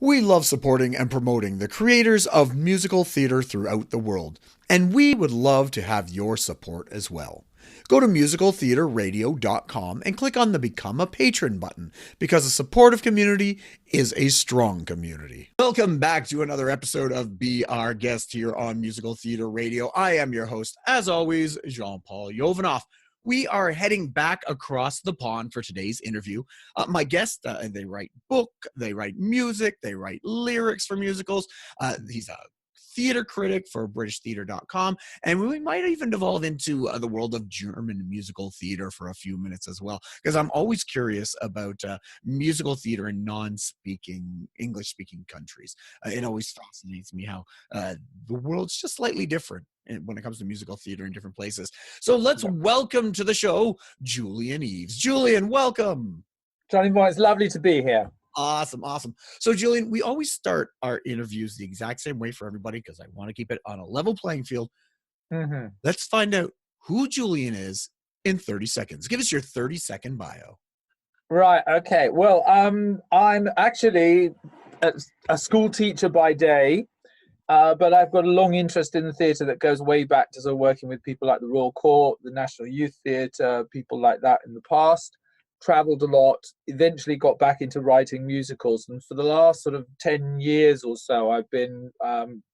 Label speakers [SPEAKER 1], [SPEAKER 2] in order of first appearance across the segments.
[SPEAKER 1] We love supporting and promoting the creators of musical theater throughout the world, and we would love to have your support as well. Go to musicaltheaterradio.com and click on the Become a Patron button, because a supportive community is a strong community. Welcome back to another episode of Be Our Guest here on Musical Theater Radio. I am your host, as always, Jean-Paul Yovanov. We are heading back across the pond for today's interview. My guest, they write book, they write music, they write lyrics for musicals. He's a theater critic for BritishTheatre.com, and we might even devolve into the world of German musical theater for a few minutes as well, because I'm always curious about musical theater in non-speaking, English-speaking countries. It always fascinates me how the world's just slightly different when it comes to musical theater in different places. So let's welcome to the show, Julian Eaves. Julian, welcome.
[SPEAKER 2] Johnny Boy, it's lovely to be here.
[SPEAKER 1] Awesome. So Julian, we always start our interviews the exact same way for everybody because I want to keep it on a level playing field.
[SPEAKER 2] Mm-hmm.
[SPEAKER 1] Let's find out who Julian is in 30 seconds. Give us your 30-second bio.
[SPEAKER 2] Right, okay. Well, I'm actually a school teacher by day, but I've got a long interest in the theatre that goes way back to sort of working with people like the Royal Court, the National Youth Theatre, people like that in the past. Traveled a lot, eventually got back into writing musicals, and for the last sort of 10 years or so I've been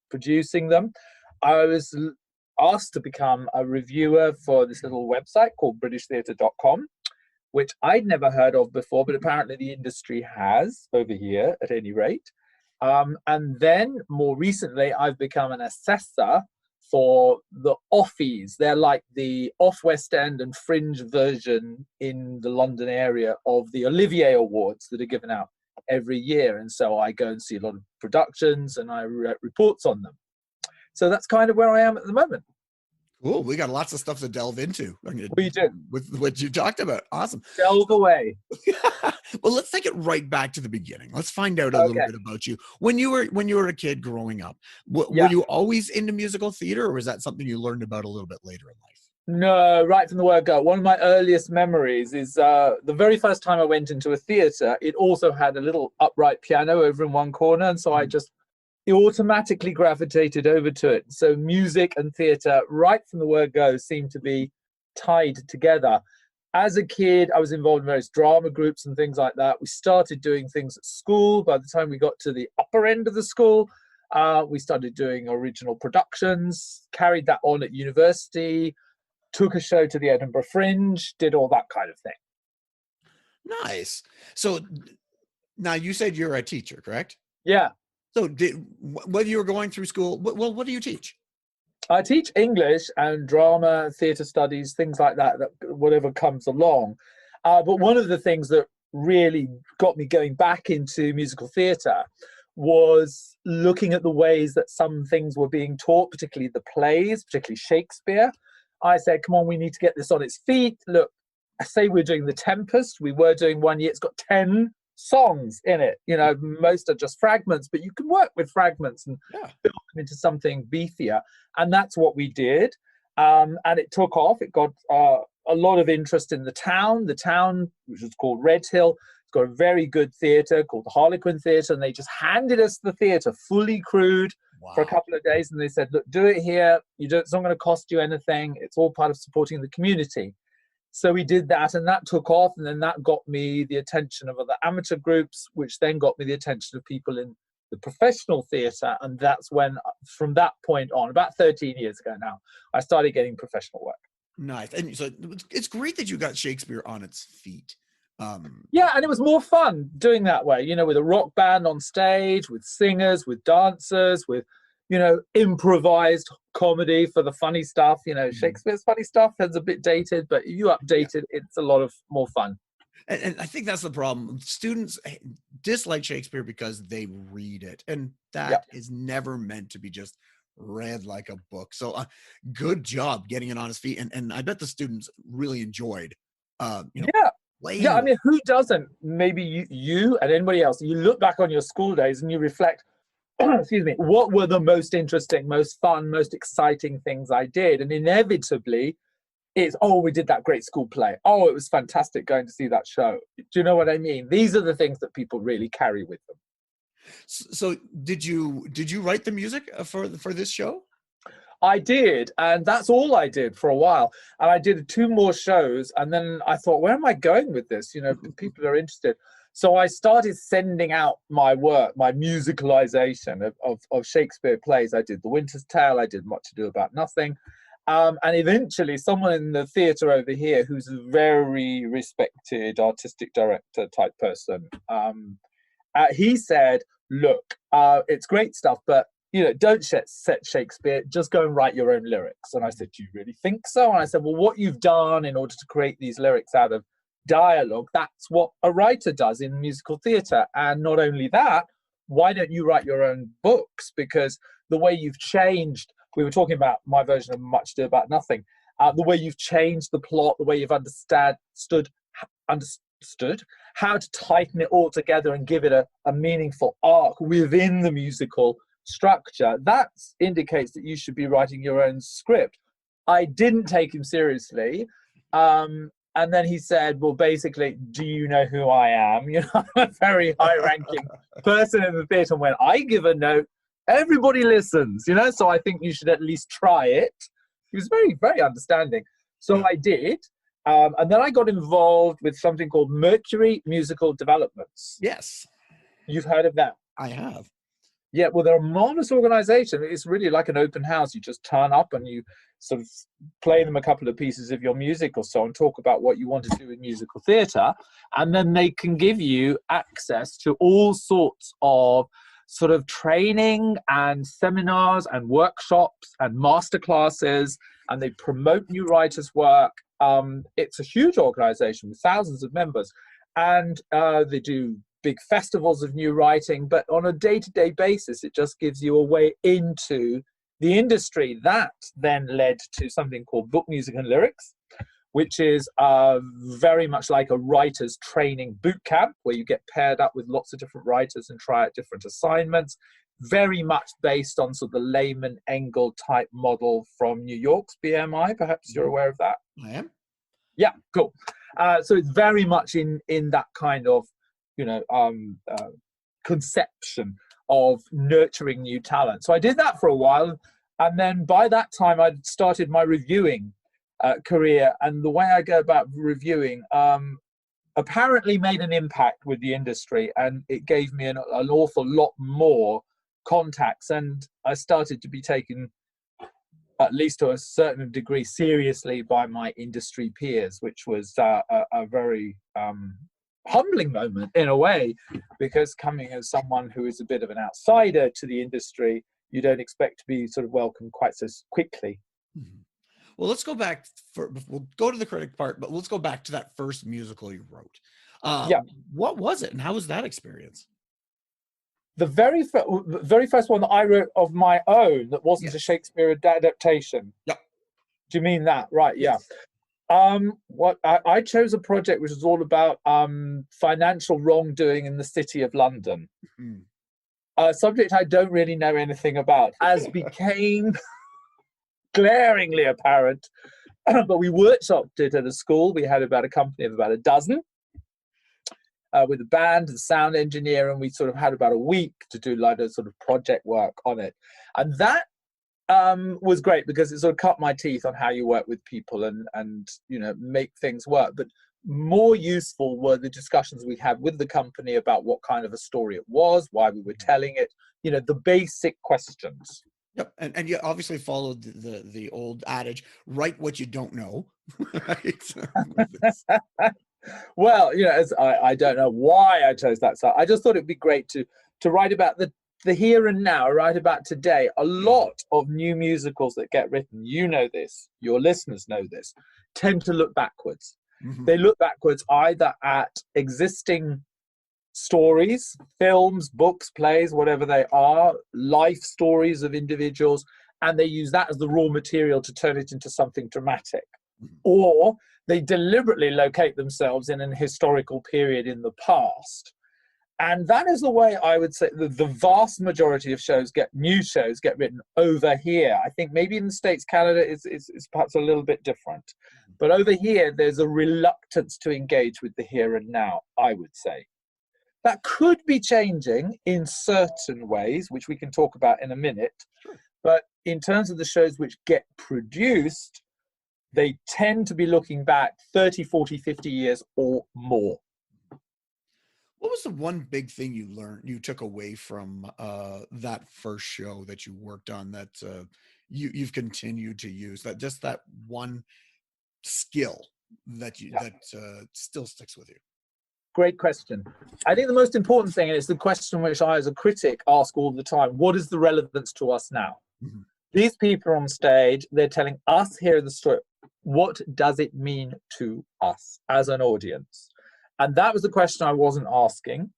[SPEAKER 2] producing them. I was asked to become a reviewer for this little website called BritishTheatre.com, which I'd never heard of before, but apparently the industry has over here at any rate. And then more recently I've become an assessor for the Offies. They're like the off West End and Fringe version in the London area of the Olivier Awards that are given out every year. And so I go and see a lot of productions and I write reports on them. So that's kind of where I am at the moment.
[SPEAKER 1] Cool. We got lots of stuff to delve into.
[SPEAKER 2] We do.
[SPEAKER 1] With what you talked about. Awesome.
[SPEAKER 2] Delve away.
[SPEAKER 1] Well, let's take it right back to the beginning. Let's find out a little bit about you. When you were a kid growing up, were you always into musical theater, or was that something you learned about a little bit later in life?
[SPEAKER 2] No, right from the word go. One of my earliest memories is the very first time I went into a theatre. It also had a little upright piano over in one corner, and so I just automatically gravitated over to it. So music and theatre, right from the word go, seemed to be tied together. As a kid, I was involved in various drama groups and things like that. We started doing things at school. By the time we got to the upper end of the school, we started doing original productions, carried that on at university, took a show to the Edinburgh Fringe, did all that kind of thing.
[SPEAKER 1] Nice. So now you said you're a teacher, correct?
[SPEAKER 2] Yeah.
[SPEAKER 1] So whether you were going through school, what do you teach?
[SPEAKER 2] I teach English and drama, theatre studies, things like that, whatever comes along. But one of the things that really got me going back into musical theatre was looking at the ways that some things were being taught, particularly the plays, particularly Shakespeare. I said, come on, we need to get this on its feet. Look, I say we're doing The Tempest. We were doing one year. It's got 10 songs in it. You know, most are just fragments, but you can work with fragments and build them into something beefier. And that's what we did. And it took off. It got a lot of interest in the town. The town, which is called Redhill, it's got a very good theatre called the Harlequin Theatre, and they just handed us the theatre fully crewed for a couple of days. And they said, look, do it here. It's not going to cost you anything. It's all part of supporting the community. So we did that, and that took off, and then that got me the attention of other amateur groups, which then got me the attention of people in the professional theatre. And that's when, from that point on, about 13 years ago now, I started getting professional work.
[SPEAKER 1] Nice. And so it's great that you got Shakespeare on its feet.
[SPEAKER 2] Yeah, and it was more fun doing that way, you know, with a rock band on stage, with singers, with dancers, with, you know, improvised comedy for the funny stuff. You know, Shakespeare's funny stuff is a bit dated, but you update it, it's a lot of more fun.
[SPEAKER 1] And I think that's the problem. Students dislike Shakespeare because they read it, and that is never meant to be just read like a book. So good job getting it on his feet. And I bet the students really enjoyed, playing.
[SPEAKER 2] I mean, who doesn't? Maybe you and anybody else, you look back on your school days and you reflect, excuse me, what were the most interesting, most fun, most exciting things I did? And inevitably, it's, oh, we did that great school play. Oh, it was fantastic going to see that show. Do you know what I mean? These are the things that people really carry with them.
[SPEAKER 1] So did you write the music for this show?
[SPEAKER 2] I did, and that's all I did for a while. And I did 2 more shows, and then I thought, where am I going with this? You know, people are interested. So I started sending out my work, my musicalization of Shakespeare plays. I did The Winter's Tale, I did Much Ado About Nothing. And eventually someone in the theatre over here, who's a very respected artistic director type person, he said, look, it's great stuff, but don't set Shakespeare, just go and write your own lyrics. And I said, do you really think so? And I said, well, what you've done in order to create these lyrics out of dialogue, that's what a writer does in musical theatre. And not only that, why don't you write your own books? Because the way you've changed, we were talking about my version of Much Ado About Nothing, the way you've changed the plot, the way you've understood how to tighten it all together and give it a meaningful arc within the musical structure, that indicates that you should be writing your own script. I didn't take him seriously. And then he said, well, basically, do you know who I am? I'm a very high-ranking person in the theatre. And when I give a note, everybody listens, so I think you should at least try it. He was very, very understanding. So I did. And then I got involved with something called Mercury Musical Developments.
[SPEAKER 1] Yes.
[SPEAKER 2] You've heard of that?
[SPEAKER 1] I have.
[SPEAKER 2] Yeah, well, they're a marvelous organization. It's really like an open house. You just turn up and you sort of play them a couple of pieces of your music or so and talk about what you want to do in musical theatre. And then they can give you access to all sorts of sort of training and seminars and workshops and masterclasses, and they promote new writers' work. It's a huge organization with thousands of members, and they do big festivals of new writing, but on a day-to-day basis, it just gives you a way into the industry. That then led to something called Book Music and Lyrics, which is very much like a writer's training boot camp, where you get paired up with lots of different writers and try out different assignments, very much based on sort of the Lehman Engel type model from New York's BMI. Perhaps you're aware of that.
[SPEAKER 1] I am.
[SPEAKER 2] Yeah, cool. So it's very much in that kind of conception of nurturing new talent. So I did that for a while, and then by that time I'd started my reviewing career, and the way I go about reviewing apparently made an impact with the industry, and it gave me an awful lot more contacts, and I started to be taken, at least to a certain degree, seriously by my industry peers, which was a very humbling moment in a way, because coming as someone who is a bit of an outsider to the industry, you don't expect to be sort of welcomed quite so quickly.
[SPEAKER 1] Mm-hmm. Well, let's go back. We'll go to the critic part, but let's go back to that first musical you wrote. What was it, and how was that experience?
[SPEAKER 2] The very first one that I wrote of my own that wasn't a Shakespeare adaptation.
[SPEAKER 1] Yep.
[SPEAKER 2] Do you mean that? Right. Yeah. What I chose a project which was all about financial wrongdoing in the City of London. Mm-hmm. A subject I don't really know anything about, as became glaringly apparent. But we workshopped it at a school. We had about a company of about a dozen, with a band and sound engineer, and we sort of had about a week to do like a sort of project work on it. And that was great because it sort of cut my teeth on how you work with people and make things work. But more useful were the discussions we had with the company about what kind of a story it was, why we were telling it, the basic questions.
[SPEAKER 1] Yep, and you obviously followed the old adage, write what you don't know. Right?
[SPEAKER 2] Well, I don't know why I chose that. So I just thought it'd be great to write about the here and now, write about today. A lot of new musicals that get written, this, your listeners know this, tend to look backwards. Mm-hmm. They look backwards either at existing stories, films, books, plays, whatever they are, life stories of individuals, and they use that as the raw material to turn it into something dramatic. Mm-hmm. Or they deliberately locate themselves in an historical period in the past. And that is the way I would say the vast majority of new shows get written over here. I think maybe in the States, Canada is perhaps a little bit different. But over here, there's a reluctance to engage with the here and now, I would say. That could be changing in certain ways, which we can talk about in a minute.
[SPEAKER 1] Sure.
[SPEAKER 2] But in terms of the shows which get produced, they tend to be looking back 30, 40, 50 years or more.
[SPEAKER 1] What was the one big thing you took away from that first show that you worked on that you've continued to use? That one skill that still sticks with you.
[SPEAKER 2] Great question. I think the most important thing, and it's the question which I as a critic ask all the time, what is the relevance to us now?
[SPEAKER 1] Mm-hmm.
[SPEAKER 2] These people are on stage, they're telling us here in the story, what does it mean to us as an audience? And that was the question I wasn't asking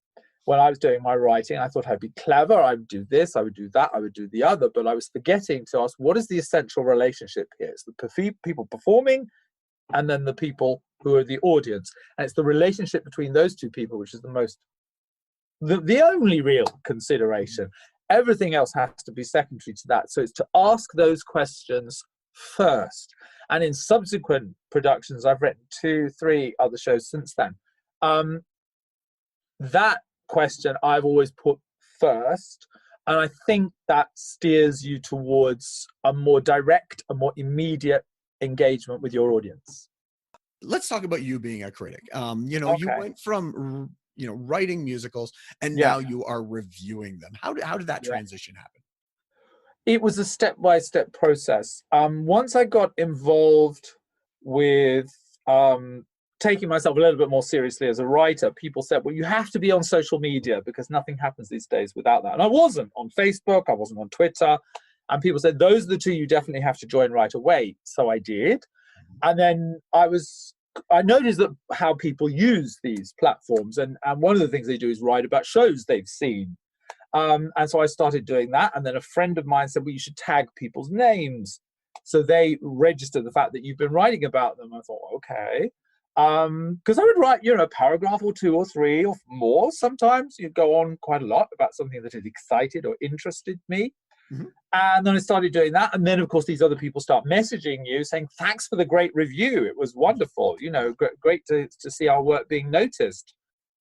[SPEAKER 2] when I was doing my writing. I thought I'd be clever, I would do this, I would do that, I would do the other, but I was forgetting to ask, what is the essential relationship here? It's the people performing and then the people who are the audience. And it's the relationship between those two people which is the only real consideration. Everything else has to be secondary to that. So it's to ask those questions first. And in subsequent productions, I've written 2, 3 other shows since then. That question I've always put first. And I think that steers you towards a more direct, a more immediate engagement with your audience.
[SPEAKER 1] Let's talk about you being a critic. You went from writing musicals and now you are reviewing them. How did that transition happen?
[SPEAKER 2] It was a step-by-step process. Once I got involved with taking myself a little bit more seriously as a writer, people said, well, you have to be on social media because nothing happens these days without that. And I wasn't on Facebook, I wasn't on Twitter. And people said, those are the 2 you definitely have to join right away. So I did. And then I noticed that how people use these platforms. And one of the things they do is write about shows they've seen. And so I started doing that. And then a friend of mine said, well, you should tag people's names. So they register the fact that you've been writing about them. I thought, okay. Because I would write, a paragraph or 2 or 3 or more. Sometimes you'd go on quite a lot about something that had excited or interested me. Mm-hmm. And then I started doing that. And then, of course, these other people start messaging you saying, thanks for the great review. It was wonderful. Great to see our work being noticed,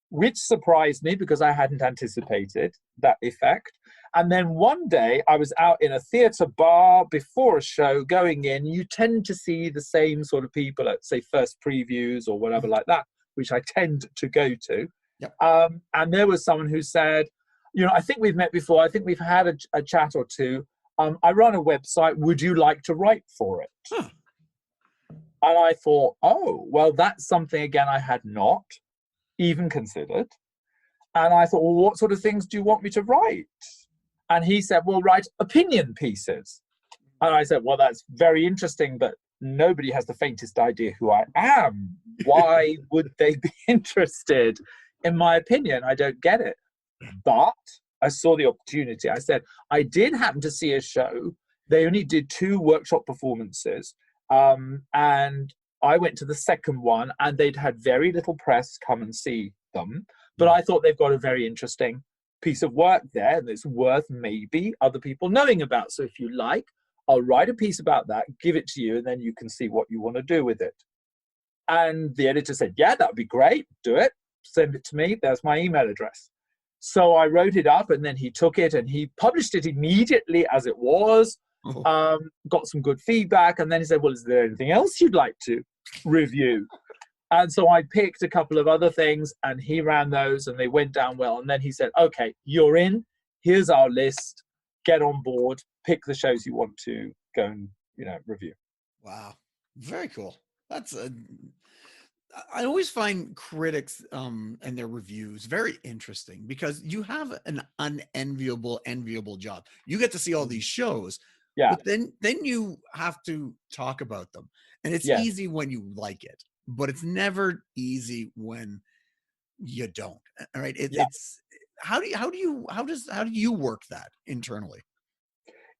[SPEAKER 2] which surprised me because I hadn't anticipated that effect. And then one day I was out in a theatre bar before a show going in. You tend to see the same sort of people at, say, first previews or whatever like that, which I tend to go to. Yep. And there was someone who said, I think we've met before. I think we've had a chat or 2. I run a website. Would you like to write for it? Huh. And I thought, oh, well, that's something, again, I had not even considered. And I thought, well, what sort of things do you want me to write? And he said, well, write opinion pieces. And I said, well, that's very interesting, but nobody has the faintest idea who I am. Why would they be interested in my opinion? I don't get it. But I saw the opportunity. I said, I did happen to see a show. They only did 2 workshop performances. And I went to the second one and they'd had very little press come and see them. But I thought they've got a very interesting piece of work there that's worth maybe other people knowing about. So if you like, I'll write a piece about that, give it to you, and then you can see what you want to do with it. And the editor said, yeah, that would be great. Do it. Send it to me. There's my email address. So I wrote it up and then he took it and he published it immediately as it was, got some good feedback. And then he said, well, is there anything else you'd like to review? And so I picked a couple of other things and he ran those and they went down well. And then he said, okay, you're in. Here's our list. Get on board. Pick the shows you want to go and, review.
[SPEAKER 1] Wow. Very cool. I always find critics and their reviews very interesting because you have an enviable job. You get to see all these shows, but then you have to talk about them. And it's easy when you like it, but it's never easy when you don't. All right. It's how do you work that internally?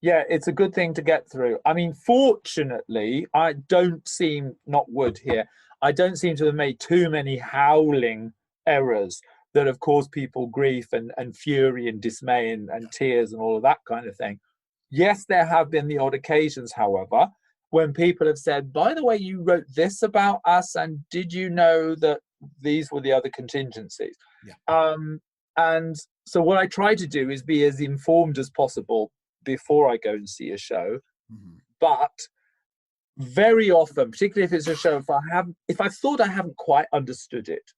[SPEAKER 2] Yeah, it's a good thing to get through. I mean, fortunately, I don't seem, not wood here, I don't seem to have made too many howling errors that have caused people grief and fury and dismay and tears and all of that kind of thing. Yes, there have been the odd occasions, however, when people have said, by the way, you wrote this about us, and did you know that these were the other contingencies? Yeah. And so what I try to do is be as informed as possible before I go and see a show.
[SPEAKER 1] Mhm.
[SPEAKER 2] But very often, particularly if it's a show, if I thought I haven't quite understood it,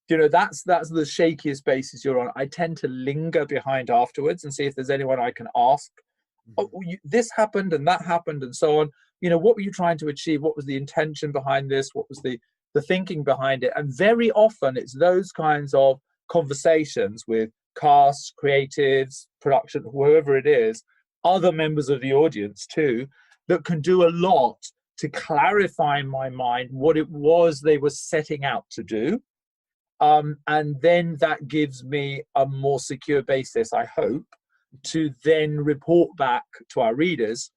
[SPEAKER 2] that's the shakiest basis you're on. I tend to linger behind afterwards and see if there's anyone I can ask.
[SPEAKER 1] Mhm.
[SPEAKER 2] Oh, this happened and that happened and so on. What were you trying to achieve? What was the intention behind this? What was the thinking behind it? And very often it's those kinds of conversations with casts, creatives, production, whoever it is, other members of the audience too, that can do a lot to clarify in my mind what it was they were setting out to do. And then that gives me a more secure basis, I hope, to then report back to our readers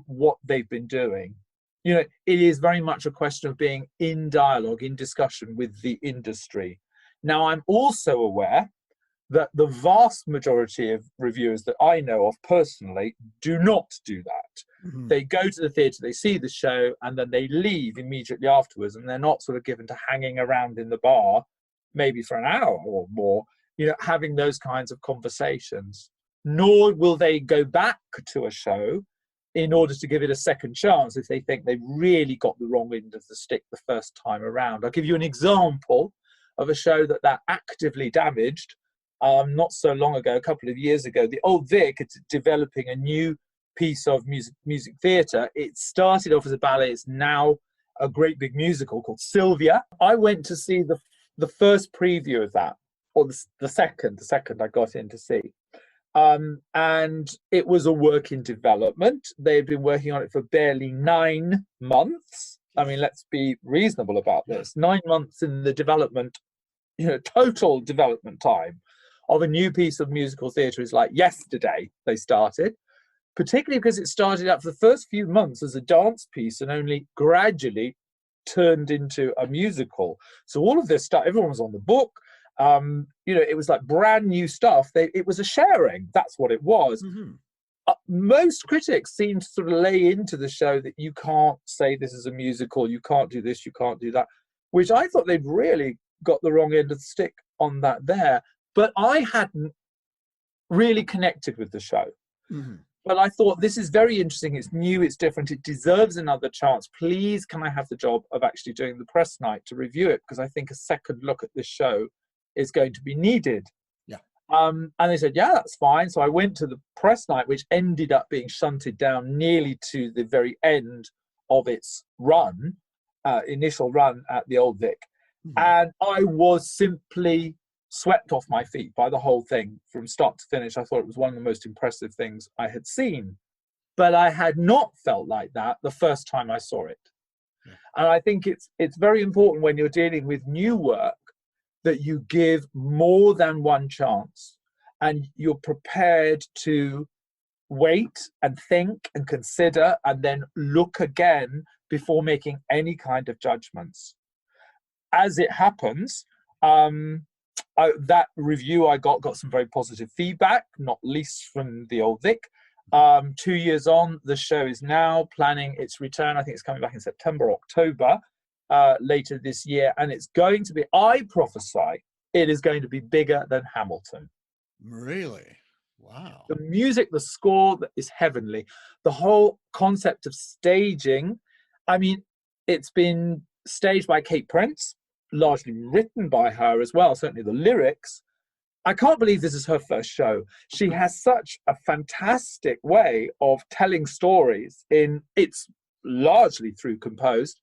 [SPEAKER 2] what they've been doing. It is very much a question of being in dialogue, in discussion with the industry. Now, I'm also aware that the vast majority of reviewers that I know of personally do not do that.
[SPEAKER 1] Mhm.
[SPEAKER 2] They go to the theatre, they see the show, and then they leave immediately afterwards, and they're not sort of given to hanging around in the bar, maybe for an hour or more, having those kinds of conversations. Nor will they go back to a show in order to give it a second chance if they think they really got the wrong end of the stick the first time around. I'll give you an example of a show that actively damaged. Not so long ago, a couple of years ago, the Old Vic is developing a new piece of music theatre. It started off as a ballet. It's now a great big musical called Sylvia. I went to see the first preview of that, or the second I got in to see. And it was a work in development. They had been working on it for barely 9 months. I mean, let's be reasonable about this. 9 months in the development, total development time of a new piece of musical theatre is like yesterday they started, particularly because it started out for the first few months as a dance piece and only gradually turned into a musical. So all of this stuff, everyone was on the book. It was like brand new stuff. It was a sharing. That's what it was.
[SPEAKER 1] Mm-hmm.
[SPEAKER 2] Most critics seem to sort of lay into the show that you can't say this is a musical, you can't do this, you can't do that, which I thought they'd really got the wrong end of the stick on that there. But I hadn't really connected with the show.
[SPEAKER 1] Mm-hmm.
[SPEAKER 2] But I thought, this is very interesting. It's new, it's different, it deserves another chance. Please, can I have the job of actually doing the press night to review it? Because I think a second look at this show is going to be needed.
[SPEAKER 1] Yeah.
[SPEAKER 2] And they said, yeah, that's fine. So I went to the press night, which ended up being shunted down nearly to the very end of its run, initial run at the Old Vic. Mm-hmm. And I was simply swept off my feet by the whole thing from start to finish. I thought it was one of the most impressive things I had seen. But I had not felt like that the first time I saw it. Yeah. And I think it's very important when you're dealing with new work that you give more than one chance and you're prepared to wait and think and consider and then look again before making any kind of judgments. As it happens, that review I got some very positive feedback, not least from the Old Vic. 2 years on, the show is now planning its return. I think it's coming back in September, October, later this year. And it's going to be, I prophesy, it is going to be bigger than Hamilton.
[SPEAKER 1] Really? Wow.
[SPEAKER 2] The music, the score is heavenly. The whole concept of staging, I mean, it's been staged by Kate Prince, largely written by her as well, certainly the lyrics. I can't believe this is her first show. She has such a fantastic way of telling stories it's largely through composed,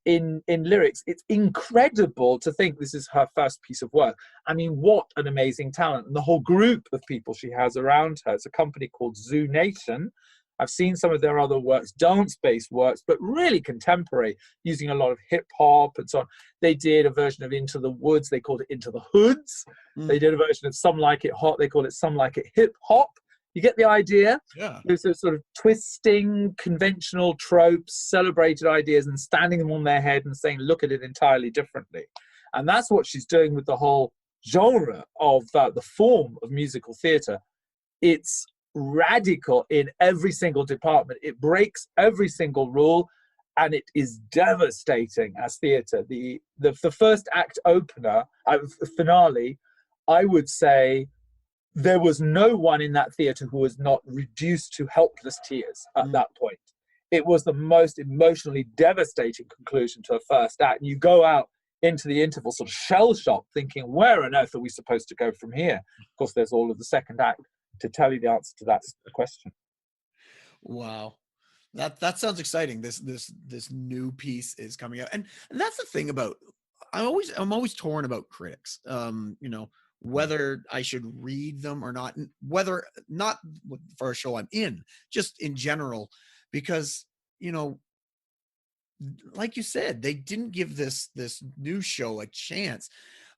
[SPEAKER 2] in lyrics. It's incredible to think this is her first piece of work. I mean, what an amazing talent. And the whole group of people she has around her. It's a company called Zoo Nation. I've seen some of their other works, dance-based works, but really contemporary, using a lot of hip-hop and so on. They did a version of Into the Woods. They called it Into the Hoods. Mm. They did a version of Some Like It Hot. They called it Some Like It Hip-Hop. You get the idea?
[SPEAKER 1] Yeah.
[SPEAKER 2] There's a sort of twisting conventional tropes, celebrated ideas, and standing them on their head and saying, look at it entirely differently. And that's what she's doing with the whole genre of the form of musical theatre. It's radical in every single department. It breaks every single rule, and it is devastating as theatre. The first act opener, finale, I would say there was no one in that theatre who was not reduced to helpless tears at that point. It was the most emotionally devastating conclusion to a first act. And you go out into the interval sort of shell-shocked, thinking, where on earth are we supposed to go from here? Of course, there's all of the second act to tell you the answer to that question.
[SPEAKER 1] Wow. That sounds exciting. This new piece is coming out. And that's the thing about, I'm always torn about critics. Whether I should read them or not, whether not for a show I'm in, just in general, because, like you said, they didn't give this new show a chance.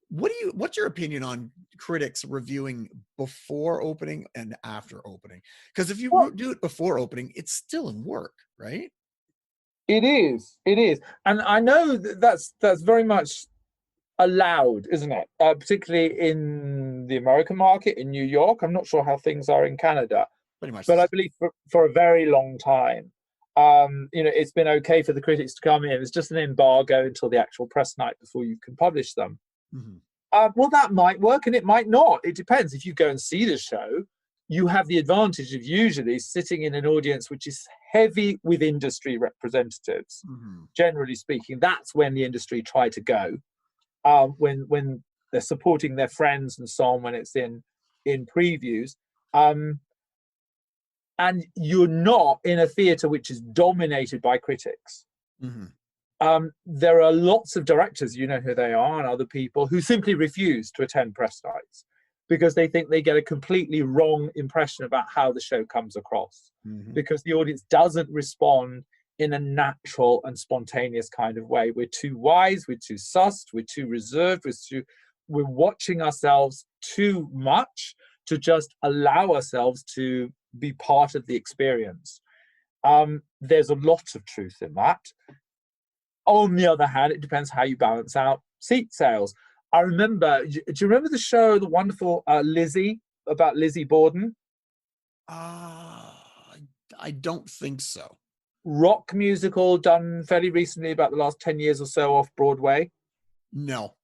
[SPEAKER 1] What's your opinion on critics reviewing before opening and after opening? Because if you do it before opening, it's still in work, right?
[SPEAKER 2] It is. And I know that's very much allowed, isn't it? Particularly in the American market, in New York. I'm not sure how things are in Canada.
[SPEAKER 1] Pretty much.
[SPEAKER 2] But I believe for a very long time, it's been okay for the critics to come in. It's just an embargo until the actual press night before you can publish them. Well, that might work and it might not. It depends. If you go and see the show, you have the advantage of usually sitting in an audience which is heavy with industry representatives. Generally speaking, that's when the industry try to go, when they're supporting their friends and so on, when it's in previews. And you're not in a theatre which is dominated by critics. There are lots of directors, you know who they are, and other people who simply refuse to attend press nights because they think they get a completely wrong impression about how the show comes across, because the audience doesn't respond in a natural and spontaneous kind of way. We're too wise, we're too sussed, we're too reserved, we're watching ourselves too much to just allow ourselves to be part of the experience. There's a lot of truth in that. On the other hand, it depends how you balance out seat sales. I remember, do you remember the show, the wonderful Lizzie, about Lizzie Borden?
[SPEAKER 1] I don't think so.
[SPEAKER 2] Rock musical done fairly recently, about the last 10 years or so, off Broadway.
[SPEAKER 1] No.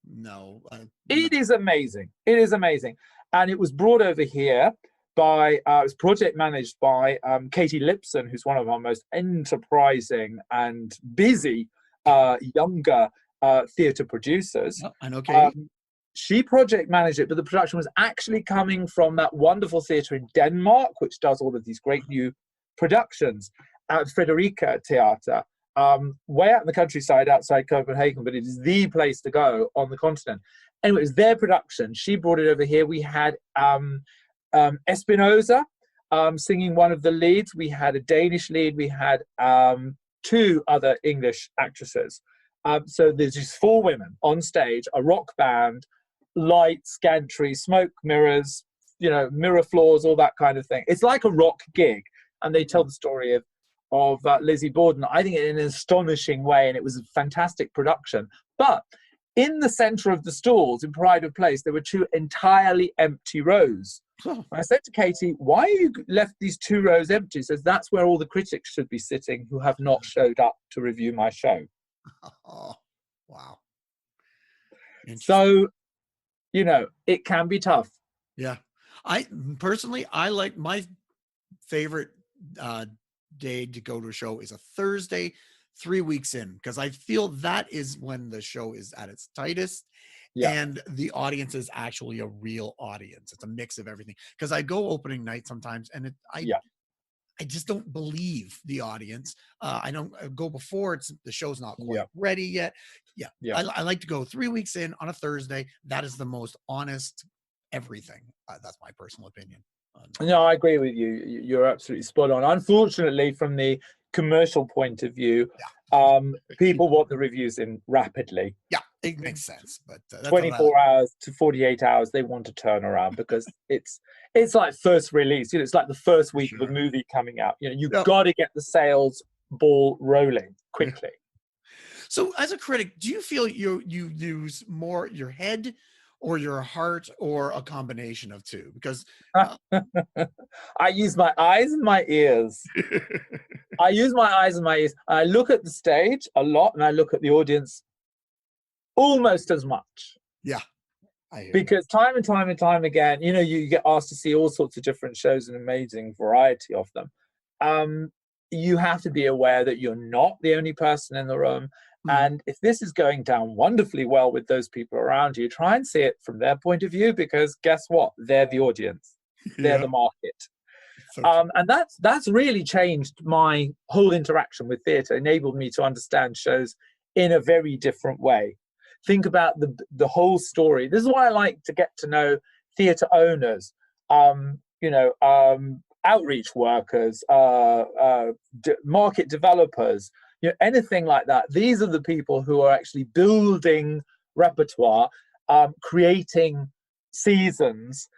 [SPEAKER 2] It is amazing. It is amazing. And it was brought over here by, it was project managed by Katie Lipson, who's one of our most enterprising and busy younger theatre producers.
[SPEAKER 1] Oh, I know Katie.
[SPEAKER 2] She project managed it, but the production was actually coming from that wonderful theatre in Denmark, which does all of these great new productions, Frederica Theatre, way out in the countryside outside Copenhagen, but it is the place to go on the continent. Anyway, it was their production. She brought it over here. We had Espinosa singing one of the leads. We had a Danish lead. We had two other English actresses. So there's just four women on stage, a rock band, lights, gantry, smoke mirrors, mirror floors, all that kind of thing. It's like a rock gig. And they tell the story of Lizzie Borden, I think, in an astonishing way. And it was a fantastic production. But in the center of the stalls in Pride of Place, there were two entirely empty rows. I said to Katie, why you left these two rows empty? She says, that's where all the critics should be sitting who have not showed up to review my show.
[SPEAKER 1] Oh, wow.
[SPEAKER 2] So, it can be tough.
[SPEAKER 1] Yeah. I personally like, my favorite day to go to a show is a Thursday, 3 weeks in, because I feel that is when the show is at its tightest. Yeah. And the audience is actually a real audience. It's a mix of everything. Because I go opening night sometimes, and I just don't believe the audience. I don't go before the show's not quite ready yet. Yeah. I like to go 3 weeks in on a Thursday. That is the most honest everything. That's my personal opinion.
[SPEAKER 2] No, I agree with you. You're absolutely spot on. Unfortunately, from the commercial point of view, people want the reviews in rapidly.
[SPEAKER 1] Yeah, it makes sense. But
[SPEAKER 2] 24 hours to 48 hours, they want to turn around because it's like first release. It's like the first week of a movie coming out. You've got to get the sales ball rolling quickly.
[SPEAKER 1] So, as a critic, do you feel you use more your head or your heart, or a combination of two? Because
[SPEAKER 2] I use my eyes and my ears. I use my eyes and my ears. I look at the stage a lot, and I look at the audience almost as much.
[SPEAKER 1] Yeah, I hear you.
[SPEAKER 2] Because time and time and time again, you get asked to see all sorts of different shows, an amazing variety of them. You have to be aware that you're not the only person in the room.
[SPEAKER 1] Mhm.
[SPEAKER 2] And if this is going down wonderfully well with those people around you, try and see it from their point of view, because guess what? They're the audience. They're
[SPEAKER 1] Yeah,
[SPEAKER 2] the market.
[SPEAKER 1] so true.
[SPEAKER 2] And that's really changed my whole interaction with theatre, enabled me to understand shows in a very different way. Think about the whole story. This is why I like to get to know theatre owners, outreach workers, market developers, anything like that. These are the people who are actually building repertoire, creating seasons,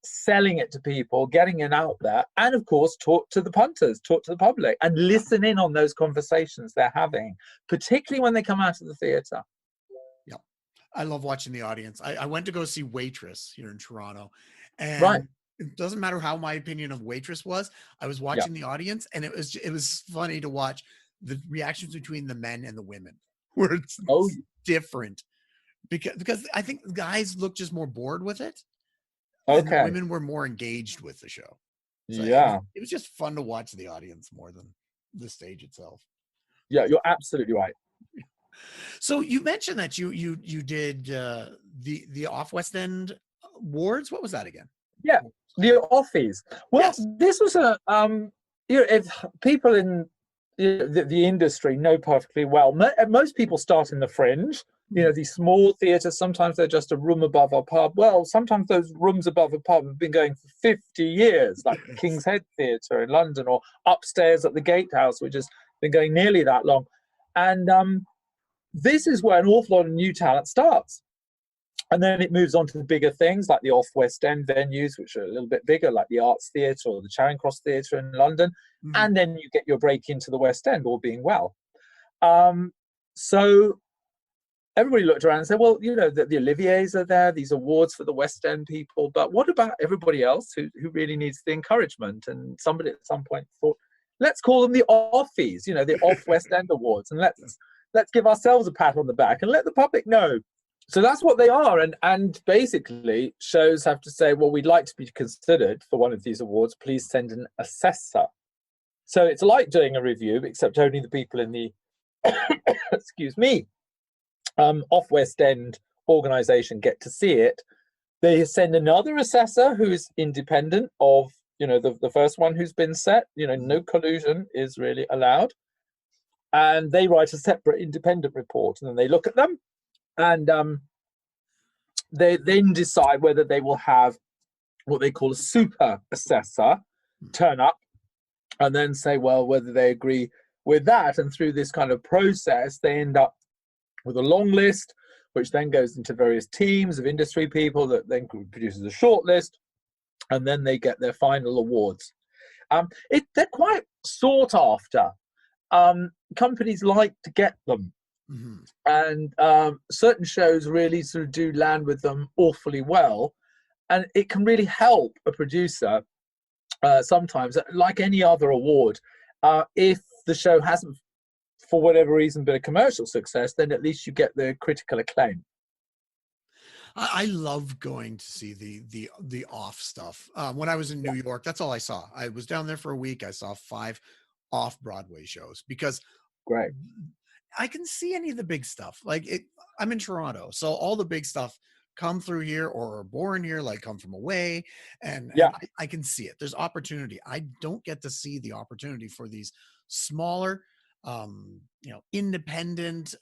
[SPEAKER 2] selling it to people, getting it out there, and of course, talk to the punters, talk to the public, and listen in on those conversations they're having, particularly when they come out of the theatre.
[SPEAKER 1] Yeah. I love watching the audience. I went to go see Waitress here in Toronto,
[SPEAKER 2] Right.
[SPEAKER 1] and it doesn't matter how my opinion of Waitress was. I was
[SPEAKER 2] Yeah.
[SPEAKER 1] watching the audience, and it was funny to watch the reactions between the men and the women, where it's
[SPEAKER 2] Oh,
[SPEAKER 1] different because I think the guys look just more bored with it, and the
[SPEAKER 2] okay.
[SPEAKER 1] women were more engaged with the show. So
[SPEAKER 2] Yeah.
[SPEAKER 1] it was just fun to watch the audience more than the stage itself.
[SPEAKER 2] Yeah, you're absolutely right.
[SPEAKER 1] So you mentioned that you did the Off West End Awards. What was that again?
[SPEAKER 2] Yeah, the offies. Well,
[SPEAKER 1] Yes.
[SPEAKER 2] this was if people in the industry know perfectly well, most people start in the Fringe. These small theatres, sometimes they're just a room above a pub. Well, sometimes those rooms above a pub have been going for 50 years, like King's Head Theatre in London, or upstairs at the Gatehouse, which has been going nearly that long. And this is where an awful lot of new talent starts. And then it moves on to the bigger things like the off-West End venues, which are a little bit bigger, like the Arts Theatre or the Charing Cross Theatre in London.
[SPEAKER 1] Mhm.
[SPEAKER 2] And then you get your break into the West End, all being well. So everybody looked around and said, well, the Oliviers are there, these awards for the West End people. But what about everybody else who really needs the encouragement? And somebody at some point thought, let's call them the Offies, the Off-West End Awards. And let's give ourselves a pat on the back and let the public know. So that's what they are. And basically, shows have to say, well, we'd like to be considered for one of these awards. Please send an assessor. So it's like doing a review, except only the people in the, excuse me, off West End organisation get to see it. They send another assessor who's independent of, the first one who's been set. No collusion is really allowed. And they write a separate independent report, and then they look at them. And they then decide whether they will have what they call a super assessor turn up and then say, well, whether they agree with that. And through this kind of process, they end up with a long list, which then goes into various teams of industry people that then produces a short list, and then they get their final awards. They're quite sought after. Companies like to get them.
[SPEAKER 1] Mm-hmm.
[SPEAKER 2] And certain shows really sort of do land with them awfully well, and it can really help a producer sometimes, like any other award. If the show hasn't, for whatever reason, been a commercial success, then at least you get the critical acclaim.
[SPEAKER 1] I love going to see the off stuff. When I was in New York, that's all I saw. I was down there for a week. I saw 5 off Broadway shows because
[SPEAKER 2] Great.
[SPEAKER 1] I can see any of the big stuff. I'm in Toronto, so all the big stuff come through here or are born here, like come from away, and I can see it. There's opportunity. I don't get to see the opportunity for these smaller, independent.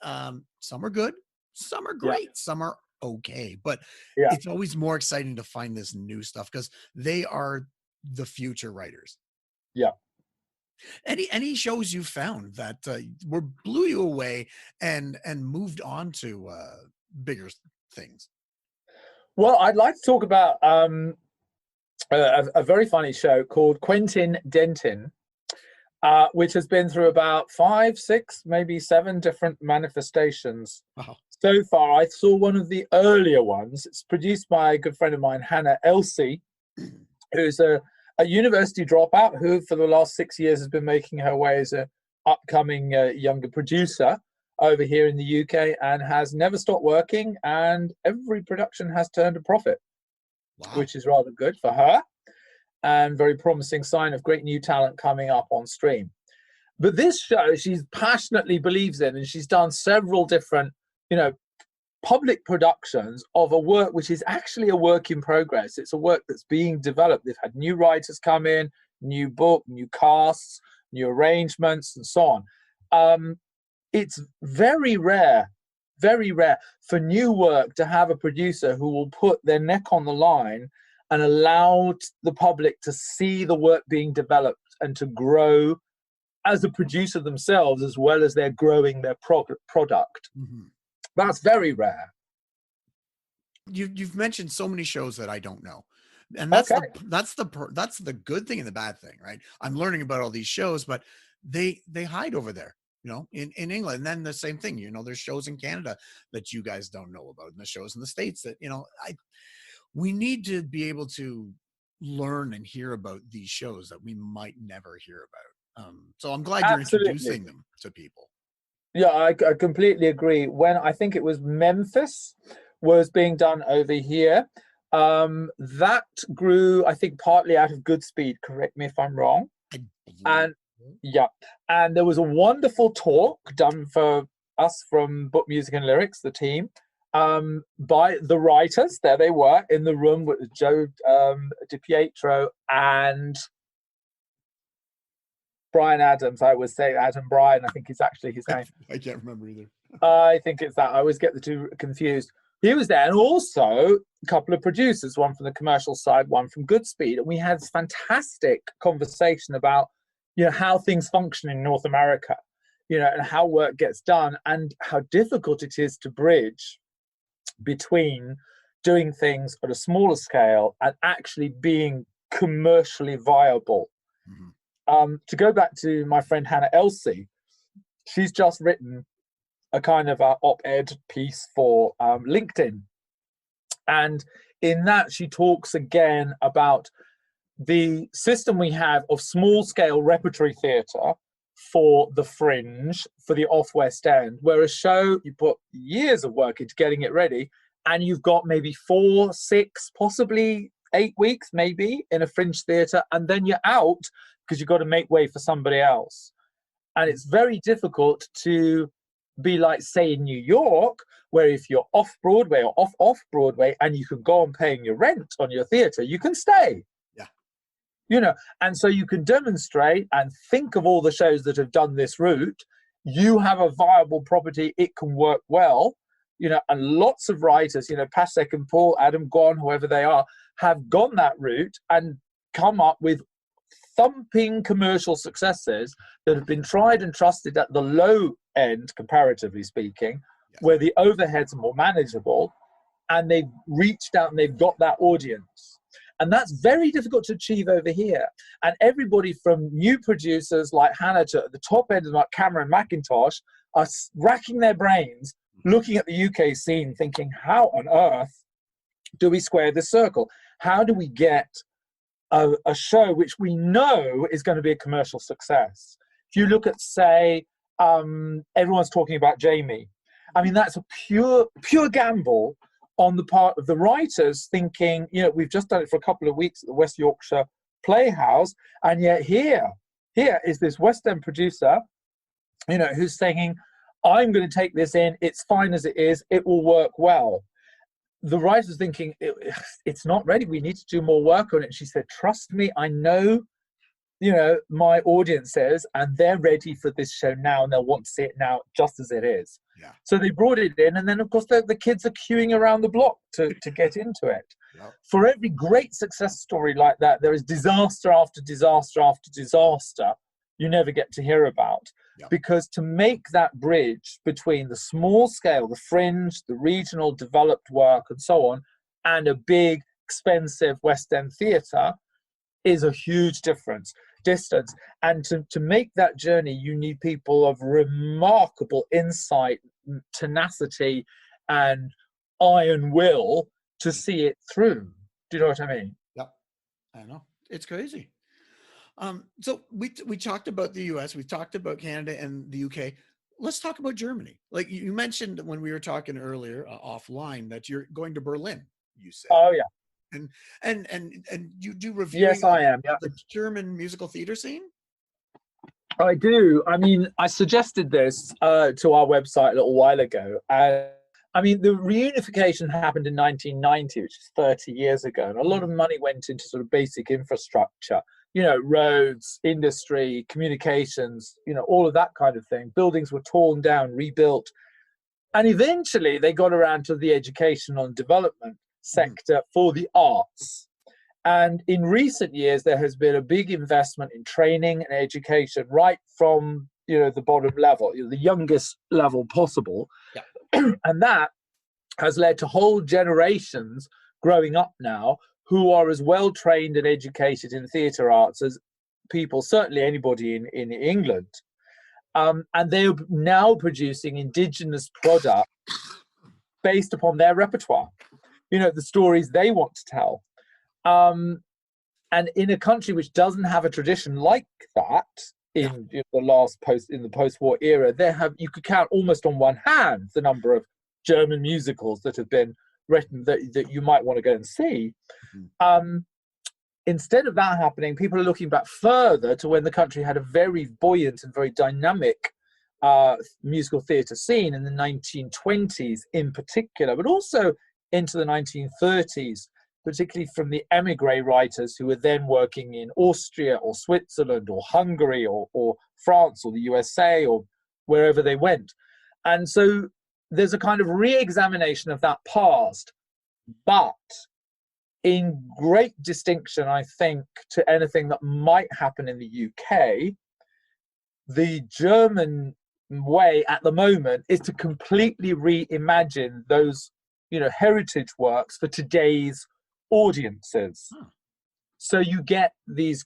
[SPEAKER 1] Some are good, some are great, some are okay, but it's always more exciting to find this new stuff because they are the future writers.
[SPEAKER 2] Yeah.
[SPEAKER 1] Any shows you found that blew you away and moved on to bigger things?
[SPEAKER 2] Well, I'd like to talk about a very funny show called Quentin Dentin, which has been through about 5, 6, maybe 7 different manifestations.
[SPEAKER 1] Wow.
[SPEAKER 2] So far, I saw one of the earlier ones. It's produced by a good friend of mine, Hannah Elsey, who's a university dropout who for the last 6 years has been making her way as an upcoming younger producer. over here in the UK and has never stopped working, and every production has turned a profit. Wow. Which is rather good for her and very promising sign of great new talent coming up on stream. But this show she passionately believes in, and she's done several different, public productions of a work which is actually a work in progress. It's a work that's being developed. They've had new writers come in, new book, new casts, new arrangements, and so on. It's very rare for new work to have a producer who will put their neck on the line and allow the public to see the work being developed and to grow as a producer themselves, as well as they're growing their product. Mm-hmm. That's very rare.
[SPEAKER 1] You've mentioned so many shows that I don't know, and that's the good thing and the bad thing, right? I'm learning about all these shows, but they hide over there. In England. And then the same thing, there's shows in Canada that you guys don't know about, and the shows in the States that, we need to be able to learn and hear about these shows that we might never hear about. So I'm glad you're introducing them to people.
[SPEAKER 2] Yeah, I completely agree. When I think it was Memphis was being done over here, that grew, I think, partly out of Goodspeed, correct me if I'm wrong. And there was a wonderful talk done for us from Book Music and Lyrics, the team, by the writers. There they were in the room with Joe DiPietro and Brian Adams. I would say Adam Bryan, I think is actually his name.
[SPEAKER 1] I can't remember either.
[SPEAKER 2] I think it's that. I always get the two confused. He was there, and also a couple of producers, one from the commercial side, one from Goodspeed. And we had this fantastic conversation about how things function in North America, and how work gets done, and how difficult it is to bridge between doing things at a smaller scale and actually being commercially viable. Mm-hmm. To go back to my friend Hannah Elsey, she's just written a kind of op-ed piece for LinkedIn. And in that, she talks again about the system we have of small-scale repertory theatre for the Fringe, for the off-West End, where a show, you put years of work into getting it ready, and you've got maybe 4, 6, possibly 8 weeks, maybe, in a Fringe theatre, and then you're out because you've got to make way for somebody else. And it's very difficult to be like, say, in New York, where if you're off-Broadway or off-Broadway and you can go on paying your rent on your theatre, you can stay. And so you can demonstrate and think of all the shows that have done this route. You have a viable property, it can work well, and lots of writers, Pasek and Paul, Adam Gon, whoever they are, have gone that route and come up with thumping commercial successes that have been tried and trusted at the low end, comparatively speaking, where the overheads are more manageable, and they've reached out and they've got that audience. And that's very difficult to achieve over here. And everybody from new producers like Hannah to the top end of like Cameron McIntosh are racking their brains, looking at the UK scene, thinking, how on earth do we square this circle? How do we get a show which we know is going to be a commercial success? If you look at, say, everyone's talking about Jamie. I mean, that's a pure gamble on the part of the writers, thinking, we've just done it for a couple of weeks at the West Yorkshire Playhouse, and yet here is this West End producer, who's saying, I'm going to take this in, it's fine as it is, it will work well. The writer's thinking, it's not ready, we need to do more work on it. She said, trust me, I know, my audience says, and they're ready for this show now, and they'll want to see it now just as it is. Yeah. So they brought it in, and then, of course, the kids are queuing around the block to get into it. Yep. For every great success story like that, there is disaster after disaster after disaster you never get to hear about. Yep. Because to make that bridge between the small scale, the Fringe, the regional developed work, and so on, and a big, expensive West End theatre is a huge distance. And to make that journey, you need people of remarkable insight, tenacity, and iron will to see it through. Do you know what I mean?
[SPEAKER 1] Yep, I know. It's crazy. So we talked about the US, we talked about Canada and the UK. let's talk about Germany. Like you mentioned when we were talking earlier offline that you're going to Berlin, you said.
[SPEAKER 2] Oh yeah.
[SPEAKER 1] And you do
[SPEAKER 2] Yes,
[SPEAKER 1] reviewing
[SPEAKER 2] I am.
[SPEAKER 1] of
[SPEAKER 2] Yeah,
[SPEAKER 1] the German musical theater scene?
[SPEAKER 2] I do. I mean, I suggested this to our website a little while ago. And I mean, the reunification happened in 1990, which is 30 years ago. And a lot of money went into sort of basic infrastructure, you know, roads, industry, communications, you know, all of that kind of thing. Buildings were torn down, rebuilt. And eventually they got around to the educational and development sector for the arts. And in recent years, there has been a big investment in training and education, right from, you know, the bottom level, you know, the youngest level possible.
[SPEAKER 1] Yeah.
[SPEAKER 2] And that has led to whole generations growing up now who are as well trained and educated in theatre arts as people, certainly anybody in England. And they're now producing indigenous product based upon their repertoire, you know, the stories they want to tell. And in a country which doesn't have a tradition like that, in the post-war era, you could count almost on one hand the number of German musicals that have been written that you might want to go and see. Instead of that happening, people are looking back further to when the country had a very buoyant and very dynamic musical theatre scene in the 1920s in particular, but also into the 1930s, particularly from the emigre writers who were then working in Austria or Switzerland or Hungary or France or the USA or wherever they went. And so there's a kind of re-examination of that past, but in great distinction, I think, to anything that might happen in the UK, the German way at the moment is to completely reimagine those, you know, heritage works for today's audiences. So you get these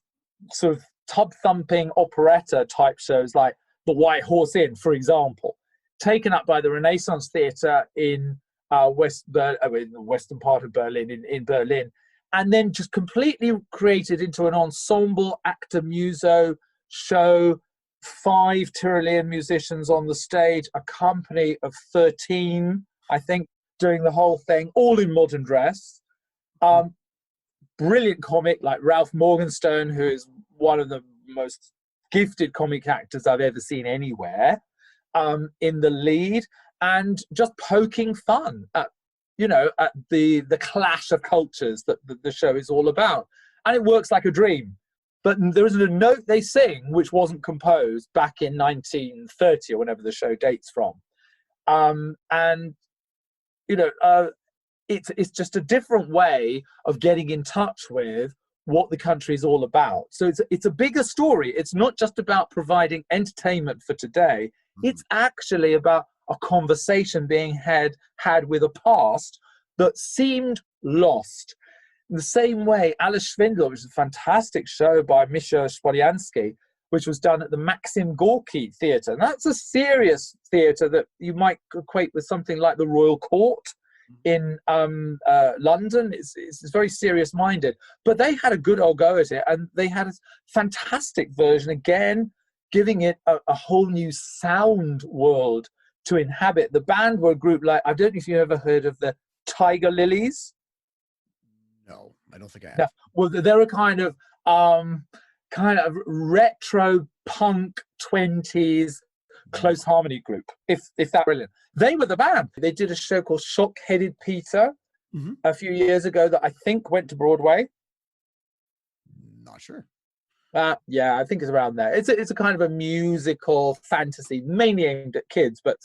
[SPEAKER 2] sort of tub-thumping operetta type shows like The White Horse Inn, for example, taken up by the Renaissance Theatre in the western part of Berlin, in Berlin, and then just completely created into an ensemble actor muso show, 5 Tyrolean musicians on the stage, a company of 13, I think, doing the whole thing, all in modern dress. Brilliant comic like Ralph Morgenstern, who is one of the most gifted comic actors I've ever seen anywhere, in the lead, and just poking fun at, you know, at the clash of cultures that the show is all about. And it works like a dream. But there isn't a note they sing which wasn't composed back in 1930 or whenever the show dates from. And, you know, it's just a different way of getting in touch with what the country is all about. So it's a bigger story. It's not just about providing entertainment for today. It's actually about a conversation being had with a past that seemed lost. In the same way, Alice Schwindler, which is a fantastic show by Misha Spolyansky, which was done at the Maxim Gorky Theatre. And that's a serious theatre that you might equate with something like the Royal Court in London. It's very serious-minded. But they had a good old go at it, and they had a fantastic version, again, giving it a whole new sound world to inhabit. The band were a group like, I don't know if you've ever heard of the Tiger Lilies.
[SPEAKER 1] No, I don't think I have.
[SPEAKER 2] No. Well, they're a kind of retro punk 20s close harmony group, if that brilliant. They were the band. They did a show called Shock-Headed Peter a few years ago that I think went to Broadway.
[SPEAKER 1] Not sure.
[SPEAKER 2] Yeah, I think it's around there. It's a kind of a musical fantasy, mainly aimed at kids, but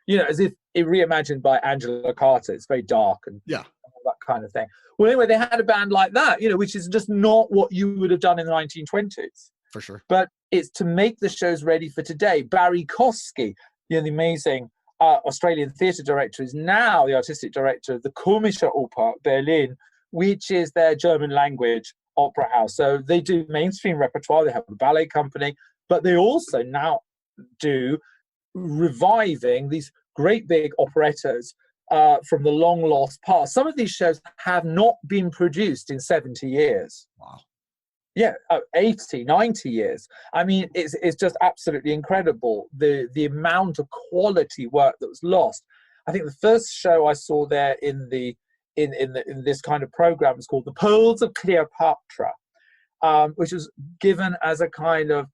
[SPEAKER 2] you know, as if it reimagined by Angela Carter. It's very dark and
[SPEAKER 1] yeah,
[SPEAKER 2] that kind of thing. Well, anyway, they had a band like that, you know, which is just not what you would have done in the 1920s.
[SPEAKER 1] For sure.
[SPEAKER 2] But it's to make the shows ready for today. Barry Kosky, you know, the amazing Australian theatre director, is now the artistic director of the Komische Oper Berlin, which is their German language opera house. So they do mainstream repertoire. They have a ballet company, but they also now do reviving these great big operettas from the long lost past. Some of these shows have not been produced in 70 years.
[SPEAKER 1] Wow.
[SPEAKER 2] Yeah, 80, 90 years. I mean, it's just absolutely incredible, the amount of quality work that was lost. I think the first show I saw there in this kind of program was called The Pearls of Cleopatra, which was given as a kind of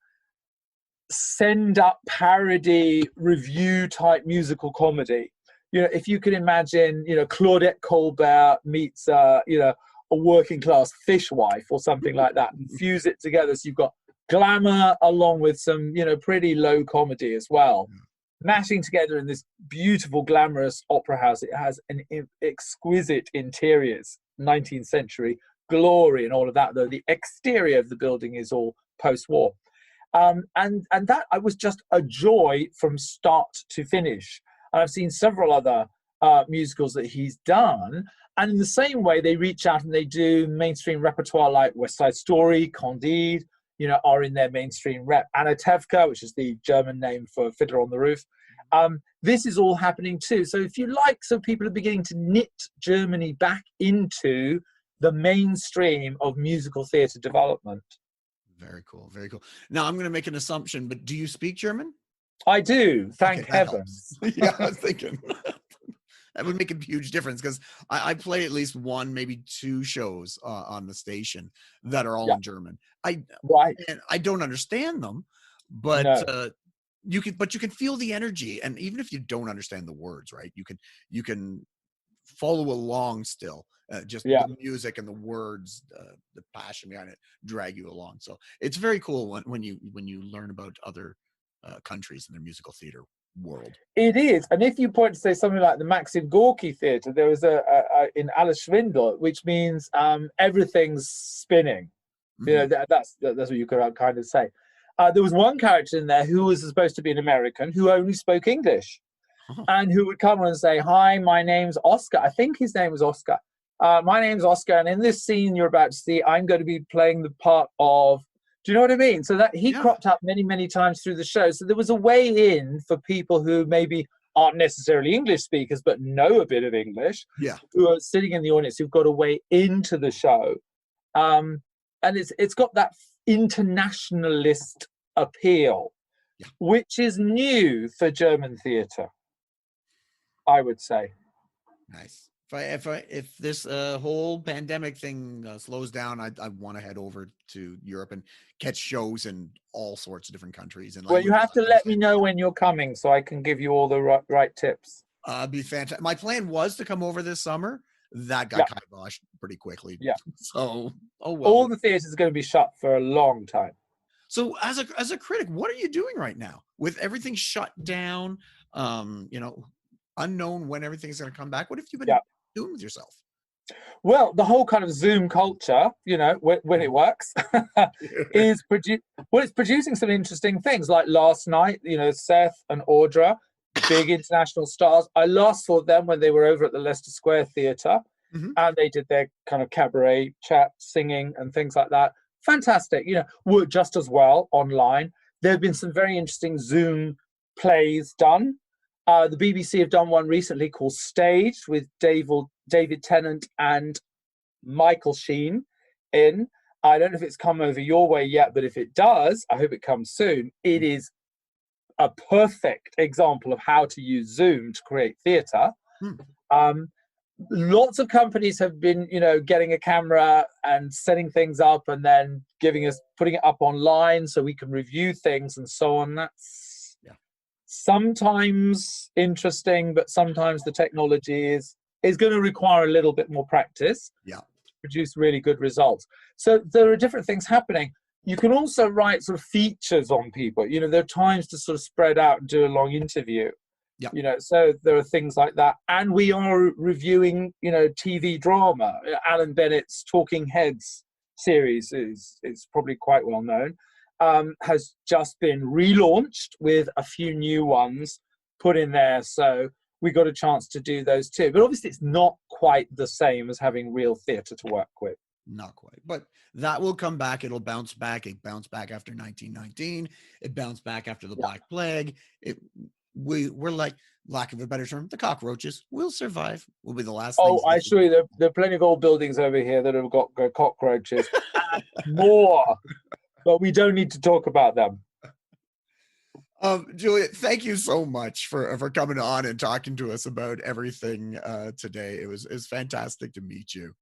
[SPEAKER 2] send up parody review type musical comedy. If you can imagine, Claudette Colbert meets a working class fishwife or something like that, and fuse it together, so you've got glamour along with some pretty low comedy as well, mashing together in this beautiful glamorous opera house. It has an exquisite interiors, 19th century glory and all of that, though the exterior of the building is all post-war. And that I was just a joy from start to finish. And I've seen several other musicals that he's done, and in the same way they reach out and they do mainstream repertoire like West Side Story, Candide, are in their mainstream rep. Anatevka, which is the German name for Fiddler on the Roof. This is all happening too. So if you like, so people are beginning to knit Germany back into the mainstream of musical theatre development.
[SPEAKER 1] Very cool. Very cool. Now I'm going to make an assumption, but do you speak German?
[SPEAKER 2] I do. Thank heavens.
[SPEAKER 1] Yeah, I was thinking that would make a huge difference, because I play at least one, maybe two shows on the station that are all in German. And I don't understand them, but you can feel the energy, and even if you don't understand the words, right? You can follow along still. The music and the words, the passion behind it drag you along. So it's very cool when you learn about other countries and their musical theater world.
[SPEAKER 2] It is. And if you point to say something like the Maxim Gorky Theatre, there was a in Alles Schwindel, which means everything's spinning.
[SPEAKER 1] Mm-hmm.
[SPEAKER 2] That's what you could kind of say. There was one character in there who was supposed to be an American who only spoke English, and who would come and say, "Hi, my name's Oscar." I think his name was Oscar. My name's Oscar, and in this scene you're about to see, I'm going to be playing the part of. Do you know what I mean? So that he cropped up many, many times through the show. So there was a way in for people who maybe aren't necessarily English speakers, but know a bit of English, who are sitting in the audience, who've got a way into the show. And it's got that internationalist appeal, which is new for German theatre, I would say.
[SPEAKER 1] Nice. If this whole pandemic thing slows down, I want to head over to Europe and catch shows in all sorts of different countries. And
[SPEAKER 2] well, you have to let me know when you're coming so I can give you all the right tips.
[SPEAKER 1] Be fantastic. My plan was to come over this summer. That got kiboshed pretty quickly.
[SPEAKER 2] Yeah.
[SPEAKER 1] So, well.
[SPEAKER 2] All the theaters are going to be shut for a long time.
[SPEAKER 1] So as a critic, what are you doing right now with everything shut down? Unknown when everything's going to come back. What have you been doing with yourself?
[SPEAKER 2] Well, the whole kind of Zoom culture, when it works, is it's producing some interesting things. Like last night, Seth and Audra, big international stars. I last saw them when they were over at the Leicester Square Theatre, and they did their kind of cabaret chat, singing and things like that. Fantastic. Worked just as well online. There have been some very interesting Zoom plays done. The BBC have done one recently called Staged with David Tennant and Michael Sheen in. I don't know if it's come over your way yet, but if it does, I hope it comes soon. It is a perfect example of how to use Zoom to create theatre. Lots of companies have been, getting a camera and setting things up and then putting it up online so we can review things and so on. That's sometimes interesting, but sometimes the technology is going to require a little bit more practice to produce really good results. So there are different things happening. You can also write sort of features on people. There are times to sort of spread out and do a long interview. So there are things like that. And we are reviewing, TV drama. Alan Bennett's Talking Heads series is probably quite well known. Has just been relaunched with a few new ones put in there. So we got a chance to do those too. But obviously it's not quite the same as having real theatre to work with.
[SPEAKER 1] Not quite. But that will come back. It'll bounce back. It bounced back after 1919. It bounced back after the Black Plague. we're like, lack of a better term, the cockroaches. We'll survive. We'll be the last
[SPEAKER 2] Oh,
[SPEAKER 1] things.
[SPEAKER 2] I assure you, there are plenty of old buildings over here that have got cockroaches. And more, but we don't need to talk about them.
[SPEAKER 1] Julian, thank you so much for coming on and talking to us about everything today. It's fantastic to meet you.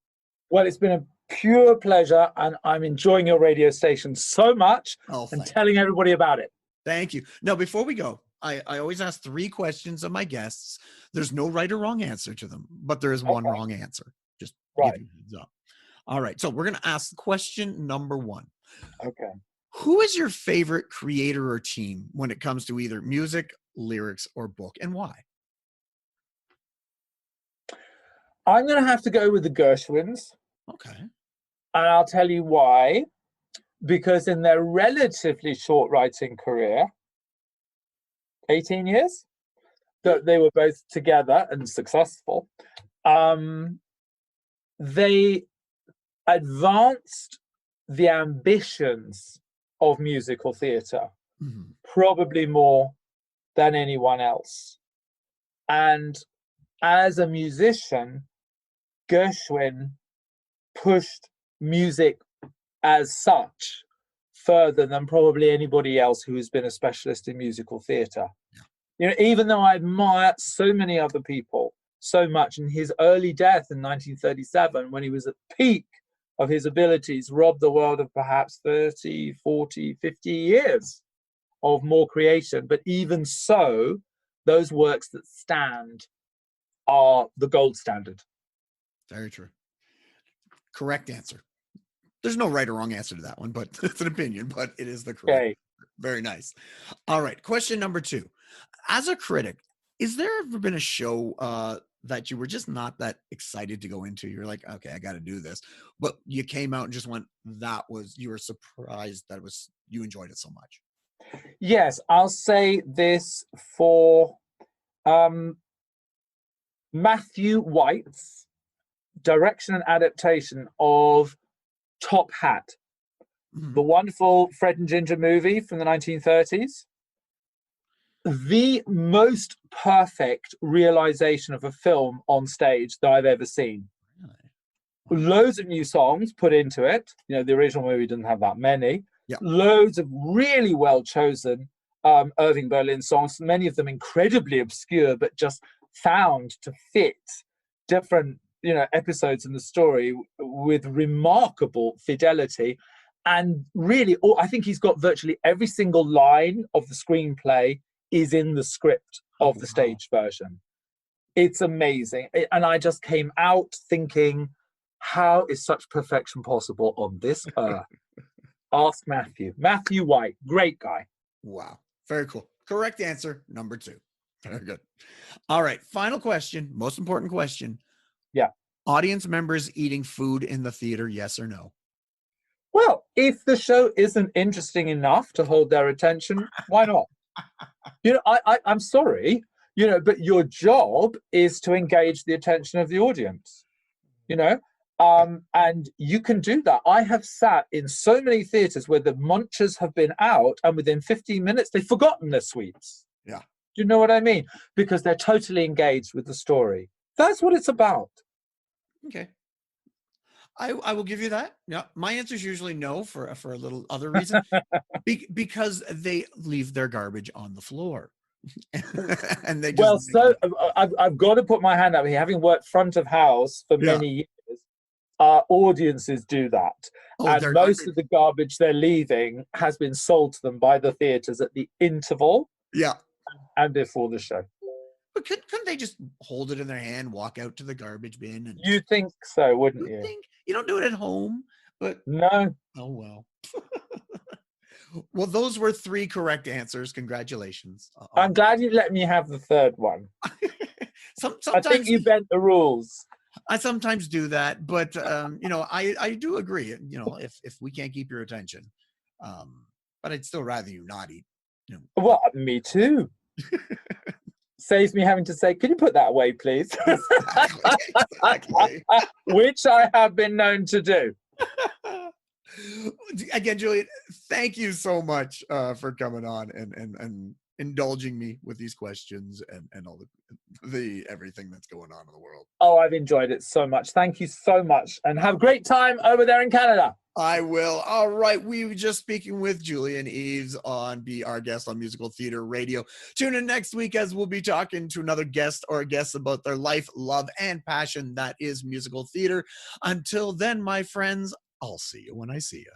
[SPEAKER 2] Well, it's been a pure pleasure, and I'm enjoying your radio station so much and telling everybody about it.
[SPEAKER 1] Thank you. Now, before we go, I always ask 3 questions of my guests. There's no right or wrong answer to them, but there is one wrong answer. Just give you a heads up. All right. So we're going to ask question number 1.
[SPEAKER 2] Okay.
[SPEAKER 1] Who is your favorite creator or team when it comes to either music, lyrics, or book, and why?
[SPEAKER 2] I'm going to have to go with the Gershwins.
[SPEAKER 1] Okay.
[SPEAKER 2] And I'll tell you why. Because in their relatively short writing career, 18 years, that they were both together and successful, they advanced the ambitions of musical theatre, probably more than anyone else. And as a musician, Gershwin pushed music as such further than probably anybody else who has been a specialist in musical theatre. You know, even though I admire so many other people so much, in his early death in 1937, when he was at the peak of his abilities, robbed the world of perhaps 30, 40, 50 years of more creation. But even so, those works that stand are the gold standard.
[SPEAKER 1] Very true. Correct answer. There's no right or wrong answer to that one, but it's an opinion, but it is the correct.
[SPEAKER 2] Okay.
[SPEAKER 1] Very nice. All right. Question number 2. As a critic, is there ever been a show that you were just not that excited to go into? You're like, okay, I got to do this. But you came out and just went, you were surprised that you enjoyed it so much.
[SPEAKER 2] Yes, I'll say this for Matthew White's direction and adaptation of Top Hat, the wonderful Fred and Ginger movie from the 1930s. The most perfect realization of a film on stage that I've ever seen. Really? Loads of new songs put into it. You know, the original movie didn't have that many. Yeah. Loads of really well chosen Irving Berlin songs, many of them incredibly obscure, but just found to fit different, you know, episodes in the story with remarkable fidelity. And really, I think he's got virtually every single line of the screenplay is in the script of the stage version. It's amazing. And I just came out thinking, how is such perfection possible on this earth? Ask Matthew. Matthew White, great guy.
[SPEAKER 1] Wow. Very cool. Correct answer, number 2. Very good. All right. Final question. Most important question.
[SPEAKER 2] Yeah.
[SPEAKER 1] Audience members eating food in the theater, yes or no?
[SPEAKER 2] Well, if the show isn't interesting enough to hold their attention, why not? You know, I'm sorry, you know, but your job is to engage the attention of the audience, you know, and you can do that. I have sat in so many theatres where the munchers have been out and within 15 minutes, they've forgotten their sweets.
[SPEAKER 1] Yeah.
[SPEAKER 2] Do you know what I mean? Because they're totally engaged with the story. That's what it's about.
[SPEAKER 1] Okay. I will give you that. Yeah. My answer is usually no for a little other reason. Because they leave their garbage on the floor. And they just
[SPEAKER 2] I've got to put my hand up here. Having worked front of house for many years, our audiences do that. And most of the garbage they're leaving has been sold to them by the theatres at the interval.
[SPEAKER 1] Yeah.
[SPEAKER 2] And before the show.
[SPEAKER 1] But couldn't they just hold it in their hand, walk out to the garbage bin? And
[SPEAKER 2] you think so, wouldn't you?
[SPEAKER 1] You don't do it at home, but
[SPEAKER 2] no.
[SPEAKER 1] Oh well. Well, those were 3 correct answers. Congratulations.
[SPEAKER 2] I'm glad you let me have the third one.
[SPEAKER 1] Sometimes,
[SPEAKER 2] I think you bent the rules.
[SPEAKER 1] I sometimes do that, but you know, I do agree. You know, if we can't keep your attention, but I'd still rather you not eat. You know.
[SPEAKER 2] Well, me too. Saves me having to say, "Can you put that away, please?" Exactly. Which I have been known to do.
[SPEAKER 1] Again, Julian, thank you so much for coming on and indulging me with these questions and all the everything that's going on in the world.
[SPEAKER 2] Oh, I've enjoyed it so much. Thank you so much, and have a great time over there in Canada.
[SPEAKER 1] I will. All right. We were just speaking with Julian Eaves on Be Our Guest on Musical Theatre Radio. Tune in next week as we'll be talking to another guest or guests about their life, love, and passion that is musical theatre. Until then, my friends, I'll see you when I see you.